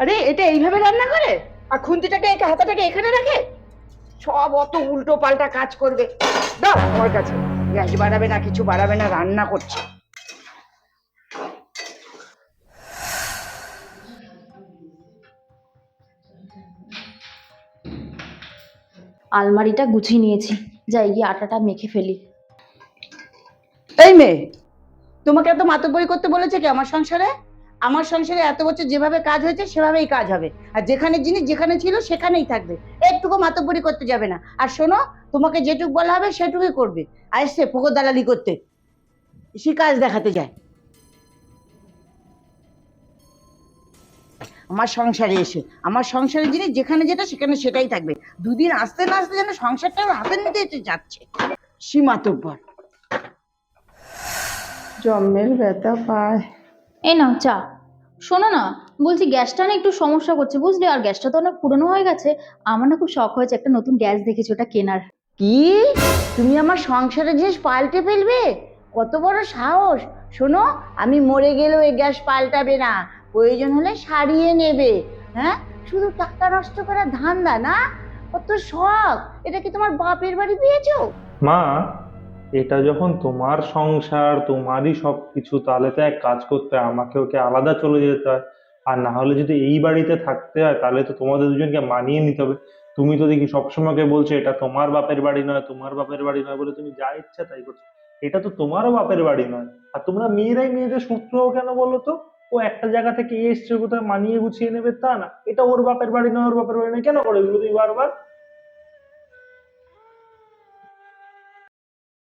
আরে এটা এইভাবে রান্না করে? আর খুন্তিটাকে হাতাটাকে এখানে রাখে? সব অত উল্টো পাল্টা কাজ করবে। দাও আমার কাছে। গ্যাস বাড়াবে না, কিছু বাড়াবে না, রান্না করছে। আলমারিটা গুছিয়ে নিয়েছি, যাই গিয়ে আটাটা মেখে ফেলি। এই মেয়ে, তোমাকে এত মাতব্বরি করতে বলেছে কি আমার সংসারে? আমার সংসারে এত বছর যেভাবে কাজ হয়েছে সেভাবেই কাজ হবে, আর যেখানে জিনিস যেখানে ছিল সেখানেই থাকবে। একটুকু মাতব্বরি করতে যাবে না। আর শোনো, তোমাকে যেটুকু বলা হবে সেটুকুই করবে। আর এসছে ফোকর দালালি করতে, সে কাজ দেখাতে যায় আমার সংসারে এসে। আমার সংসারের জিনিস যেখানে যেটা সেখানে সেটাই থাকবে। দুদিন আসতে না আসতে যেন সংসারটা ওর হাতের মধ্যে এসে যাচ্ছে। সীমাতব্বর। জন্মের ব্যথা পায়। এই নাও চা। শোনো না, বলছি গ্যাসটা না একটু সমস্যা করছে বুঝলি, আর গ্যাসটা তো অনেক পুরনো হয়ে গেছে। আমার না খুব শখ হয়েছে একটা নতুন গ্যাস দেখেছি, ওটা কেনার। কি? তুমি আমার সংসারের জিনিস পাল্টে ফেলবে? কত বড় সাহস! শোনো, আমি মরে গেলেও এই গ্যাস পাল্টাবে না। প্রয়োজন হলে সারিয়ে নেবে। হ্যাঁ, শুধু টাকা নষ্ট করার ধান্দা না? কত শখ! এটা কি তোমার বাপের বাড়ি পেয়েছো? মা, এটা যখন তোমার সংসার, তোমারই সবকিছু, তাহলে তো এক কাজ করতে হয়, আমাকে ওকে আলাদা চলে যেতে হয়। আর না হলে যদি এই বাড়িতে থাকতে হয় তাহলে তো তোমাদের দুজনকে মানিয়ে নিতে হবে। তুমি তো দেখি সবসময়কে বলছো এটা তোমার বাপের বাড়ি নয়, তোমার বাপের বাড়ি নয় বলে তুমি যা ইচ্ছা তাই করছো। এটা তো তোমারও বাপের বাড়ি নয়। আর তোমরা মেয়েরাই মেয়েদের শত্রু হও কেন বলো তো? ও একটা জায়গা থেকে এসছে, কোথায় মানিয়ে গুছিয়ে নেবে তা না, এটা ওর বাপের বাড়ি নয়, ওর বাপের বাড়ি নয় কেন করে এগুলো তুমি বারবার?